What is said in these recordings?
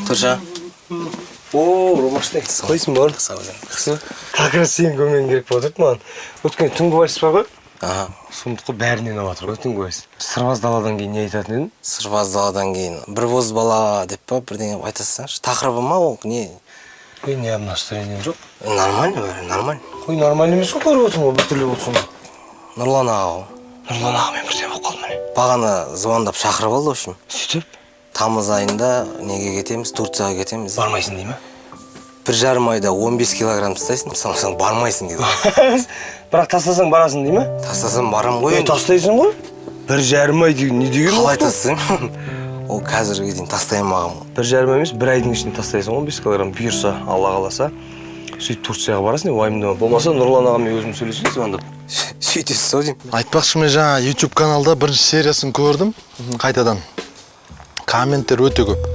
Тұржан. Ромаштай. Қойсын бар. Как раз сен көмген керек болып отырды маған. Өткен түнгі вальс бар ғой? Сұмдық қой бәрінен алып жатыр ғой түнгі вальс. Сырбаз даладан кейін не айтатын едің? Сырбаз даладан кейін бір боз бала деп па бірдеңе айтасыңшы. Тақырыбы ма ол не? Ой, не настроением жоқ. Нормально бәрі, нормально. Қой, нормально емес қой көріп отырмын ғой, біртүрлі болсын. Нұрлан аға ғой. Нұрлан ағамен бірдеңе болып қалды міне. Бағана звондап шақырып алды, в общем. Сөйтіп? Тамыз айында неге кетеміз, Турцияға кетеміз. Бармайсың дей ма? 1,5 айда 15 килограмм тастайсың, самсаң бармайсың дейді. Бірақ тастасаң барасың дей ма? Тастасам барам ғой. Тастайсың ғой? 1,5 ай деген не деген? Қалай тастайсың? Ол қазірге дейін тастай алмағам. 1,5 ай емес, 1 айдың ішінде тастайсың 15 килограмм бұйырса, Алла қаласа. Сөйтіп Турцияға барасың, уайымдама. Болмаса Нұрлан ағамен өзім сөйлесейін звондап. Сөйтесіз ау деймін. Айтпақшы, мен жаңа YouTube каналда бірінші сериясын көрдім. Қайтадан. Комменттер өте көп.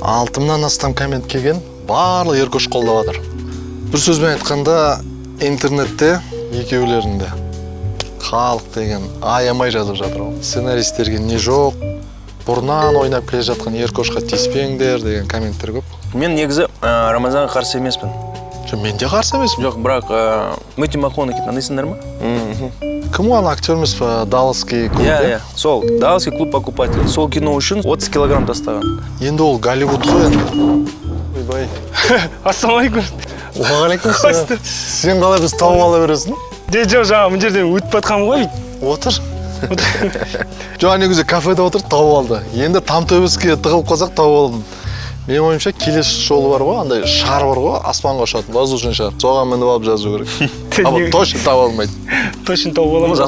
6000-нан астам коммент келген, барлық Еркош қолдап жатыр. Бір сөзбен айтқанда, интернетте екеулерінде халық деген аямай жазып жатыр. Сценаристерге не жоқ, бұрыннан ойнап келе жатқан Еркошқа тиіспеңдер деген комменттер көп. Мен негізі Рамазанға қарсы емеспін. Мен де қарсы емеспін. Жоқ, бірақ Мэтью МакКонахи танисыңдар ма? Кім ол актер емес па? Далласский клуб, иә? Сол, Далласский клуб покупатель. Сол кино үшін 30 килограмм тастаған. Енді ол Голливуд қой енді. Ойбай. Ассалаумалейкум. Уағалейкум. Сен қалай біз тауып ала бересің? Жоқ, жаңа мына жерден өтіп жатқанмын ғой. Отыр. Жоқ, негізі кафеде отыр, тауып алды. Енді там төбеске тығылып қалсақ тауып алдым. Менің ойымша келесі жолы бар ғой, андай шар бар ғой, аспанға ұшатын, воздушный шар. Соған мініп алып жазу керек. Абы точно тауып алмайды. Точно тауып аламыз.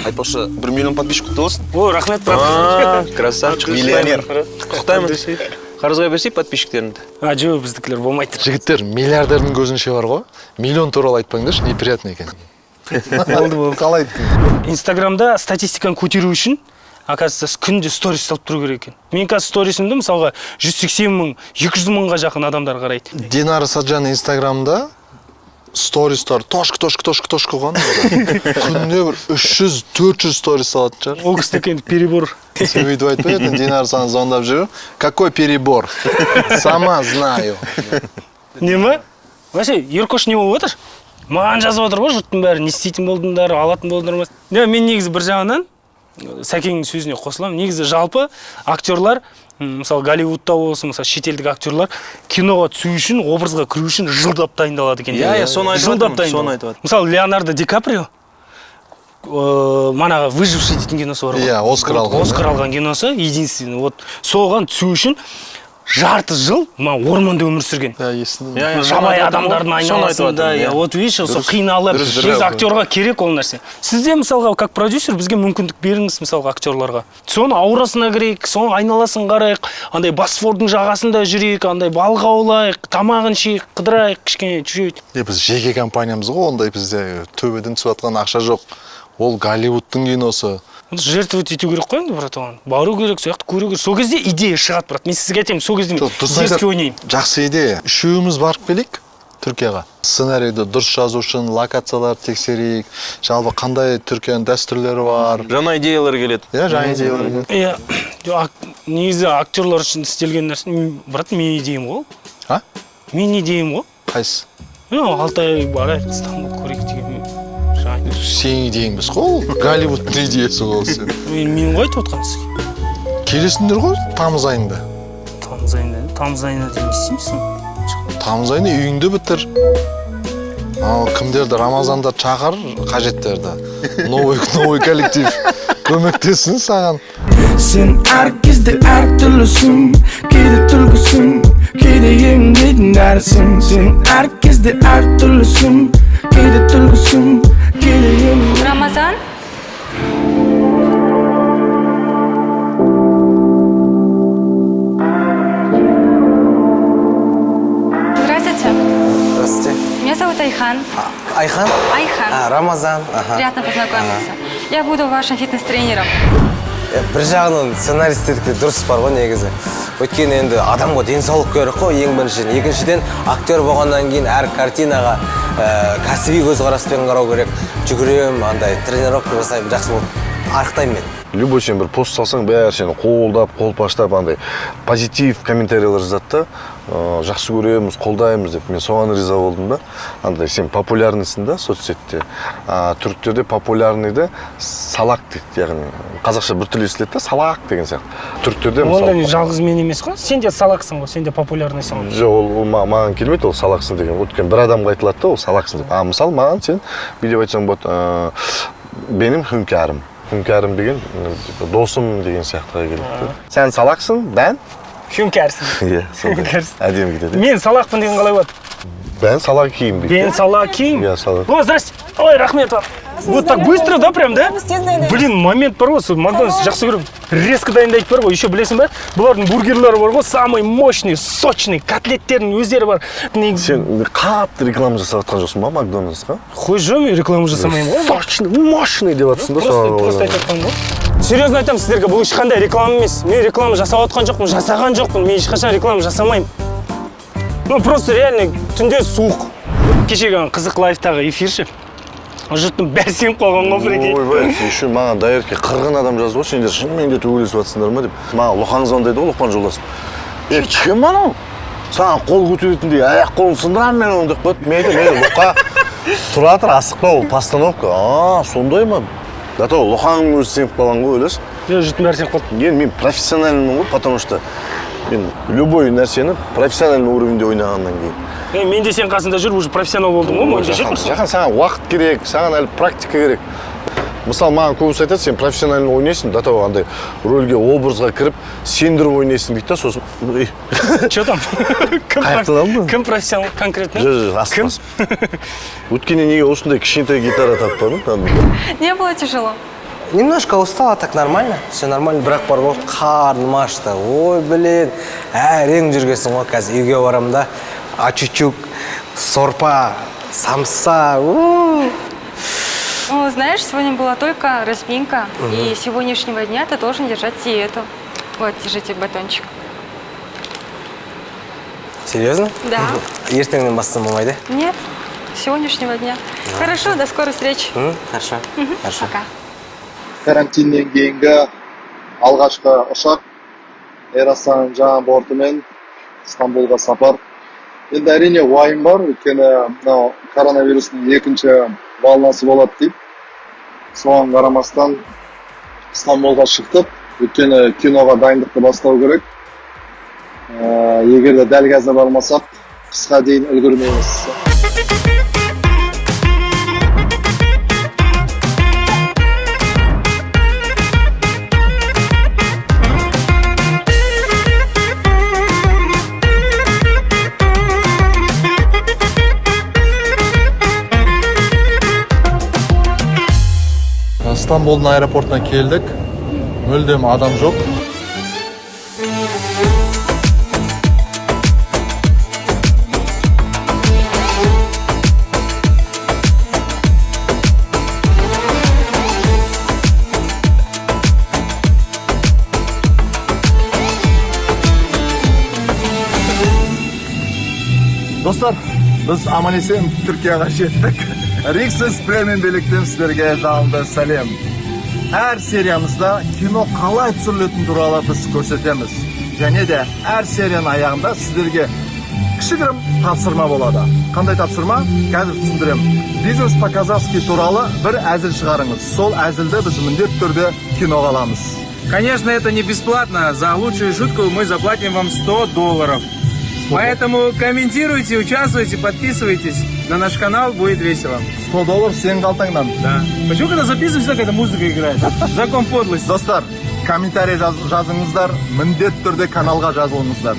Айтпақшы, 1 миллион подписчик құтты болсын. О, рахмет, брат. Красавчик, миллионер. Құттықтаймын. Қарызға берсей подписчиктеріңді. Жоқ, біздікілер болмайды. Жігіттер, миллиардердің көзінше бар ғой, миллион туралы айтпаңдаршы, неприятный екен. Болды. Қалай айттың? Инстаграмда статистиканы көтеру үшін оказывается, күнде сторис салып тұру керек екен. Мен қазір сторисімді мысалға 180 мың, 200 мыңға жақын адамдар қарайды. Динара Саджан инстаграмда стористар тошк қойған. Күнде бір 300-400 сторис салатын шығар. Ол кісі енді перебор. Сен өйтіп айтпай етін, Динара саны звондап жүр. Какой перебор? Сама знаю. Не ма? Вообще, Еркош не болып отыр? Маған жазып отыр ғой, жұрттың бәрі не істейтін болдыңдар, алатын болдыңдар ма? Мен негізі бір жағынан Сәкеңнің сөзіне қосыламын. Негізі жалпы актерлар, мысалы Голливудта болсын, мысалы шетелдік актерлар киноға түсу үшін, образға кіру үшін жылдап дайындалады екен. Иә, соны айтып жатырмын. Мысалы Леонардо Ди Каприо манағы «Выживший» дейтін киносы бар ғой. Иә, Оскар алған киносы, единственный. Вот соған түсу үшін жарты жыл орманда өмір сүрген. Жабай адамдардың айналасында. Вот видишь, сол қиналып, негізі актерға керек ол нәрсе. Сізде мысалға как продюсер бізге мүмкіндік беріңіз мысалға актерларға. Соны аурасына кірейік, соны айналасын қарайық, андай Босфордың жағасында жүрейік, андай балық аулайық, тамағын жейік, қыдырайық, кішкене жүрейік. Біз жеке компаниямыз ғой, ондай бізде төбеден түсіп жатқан ақша жоқ. Ол Голливудтың киносы. Жертвовать ету керек қой енді, брат, оған. Бару керек, сояқты көру керек. Сол кезде идея шығады, брат. Мен сізге айтайын, сол кезде зерске ойнайын. Жақсы идея. Үшеуміз барып келейік Түркияға. Сценарийді дұрыс жазу үшін локациялар тексерейік. Жалпы қандай Түркияның дәстүрлері бар. Жаңа идеялар келеді. Иә, жаңа идеялар келеді. Негізі актерлар үшін істелген нәрсе, брат, мен идеям ғой. А? Мен идеям ғой. Қайсы? Алтай барайық, Стамбул көрейік деген. Сен идеяң біз қол, Голливудтың идеясы ол сен. Мен ғой айтып отқан сізге. Келесіңдер ғой тамыз айында. Тамыз айында дейін істеймісің? Тамыз айында үйіңді бітір. Кімдерді Рамазанда шақыр, қажеттерді. Новый коллектив көмектесін саған. Сен әркезде әртүрлісің, кейде түлкісің, кейде еңдейтін дәрісің. Сен әркезде әртүрлісің, кейде түлкісің, кейде еңдейтін. Рамазан? Здравствуйте. Здравствуйте. Меня зовут Айхан. Айхан? Айхан. Рамазан. Приятно познакомиться. Я буду вашим фитнес-тренером. Бір жағынан сценаристердікі дұрыс бар ғой негізі. Өйткені енді адамға денсаулық керек қой ең біріншіден. Екіншіден актер болғаннан кейін әр картинаға кәсіби көзқараспен қарау керек. Жүгірем, андай тренировка жасаймын, жақсы болды. Арықтаймын мен. любой сен бір пост салсаң бәрі сені қолдап қолпаштап андай позитив комментарийлер жазады да жақсы көреміз қолдаймыз деп мен соған риза болдым да андай сен популярныйсың да соцсетте түріктерде популярныйды салақ дейді яғни қазақша біртүрлі естіледі да салақ деген сияқты түріктерде онда жалғыз мен емес қой сен де салақсың ғой сен де популярныйсың ғой жоқ ол маған келмейді ол салақсың деген өйткені бір адамға айтылады да ол салақсың деп мысалы маған сен бүйтіп айтсаң болады менің Hünkârım деген досым деген сияқтыға келеді. Сен салақсың, бән? Hünkâрсың. Иә, сондай. Әдемі кетеді. Мен салақпын деген қалай болады? Бән салақ киім дейді. Бен салақ киім? Иә, салақ. О, здрасте. Ой, рахмет вам. Вот так быстро, да, прям, да? Блин, момент бар ғой, Макдональдс жақсы көремін. Резко дайындайды бар ғой, еще білесің ба? Бұлардың бургерлері бар ғой, самый мощный, сочный, котлеттердің өздері бар. Сен қатты реклама жасап жатқан жоқсың ба Макдональдсқа? Қой жоқ, мен реклама жасамаймын ғой. Сочный, мощный деп жатсың да. Просто айтып жатқаным ғой. Серьезно айтамын сіздерге, бұл ешқандай реклама емес. Мен реклама жасап отқан жоқпын, жасаған жоқпын. Мен ешқашан реклама жасамаймын. Ну просто реально түнде суық. Кешегі қызық лайфтағы эфирші. Жұрттың бәрі сеніп қалған ғой бірге. Ойбай, еще маған дайырке 40 адам жазды ғой, сендер шынымен де төбелесіп жатсыңдар ма деп. Маған Лұқан звондайды ғой, Лұқан жолдасым. Кім анау? Саған қол көтеретіндей аяқ қолын сындырамын мен оны деп қойды. Мен Лұқа тұра тұр, асықпа ол постановка. Сондай ма? Да то Лұқанның өзі сеніп қалған ғой, ойлашы. Жұрттың бәрі сеніп қалды. Мен профессиональмын ғой, потому что мен любой нәрсені профессиональный уровеньде ойнағаннан кейін. Мен де сен қасында жүр, уже профессионал болдым ғой, мойнда жүр. Жақан, саған уақыт керек, саған әлі практика керек. Мысалы, маған көбісі айтады, сен профессионально ойнайсың, да того андай рөлге, образға кіріп, сендіріп ойнайсың дейді да, сосын... Че там? Қаяқтыдан ба? Кім профессионал конкретно? Кім? Өткенде неге осындай кішкентай гитара таппадың? Не было тяжело. Немножко устала, так нормально. Все нормально, бірақ бар ғой, қарным ашты. Ой, блин, әрең жүргесің ғой, қазір үйге барам да. Ачучук, сорпа, самса. Ну, знаешь, сегодня была только разминка. И с сегодняшнего дня ты должен держать диету. Вот, держите батончик. Серьезно? Да. Ертеңнен бастасам болмайды? Нет, с сегодняшнего дня. Хорошо, до скорой встречи. Хорошо. Хорошо. Пока. Карантиннен кейінгі алғашқы ұшақ Air Astana'ның жаңа бортымен Стамбулға сапар. Енді әрине уайым бар, өйткені мынау коронавирустың екінші волнасы болады дейді. Соған қарамастан Стамбулға шықтық, өйткені киноға дайындықты бастау керек. Егер де дәл қазір бармасақ, қысқа дейін үлгермейміз. Стамбулдың аэропортына келдік. Мүлдем адам жоқ. Достар, біз аман-есен Түркияға жеттік. Риксіз премиум биліктен сіздерге жалынды сәлем. Әр сериямызда кино қалай түсірілетін туралы біз көрсетеміз. Және де әр серияның аяғында сіздерге кішігірім тапсырма болады. Қандай тапсырма? Қазір түсіндірем. Бизнес по-казахски туралы бір әзіл шығарыңыз. Сол әзілді біз міндетті түрде киноға аламыз. Конечно, это не бесплатно. За лучшую шутку мы заплатим вам $100. Поэтому комментируйте, участвуйте, подписывайтесь. На наш канал будет весело. $100 сенің қалтаңнан. Да. Почему когда записываешься, какая-то музыка играет? Закон подлости. Достар, комментарий жазыңыздар, міндетті түрде каналға жазылыңыздар.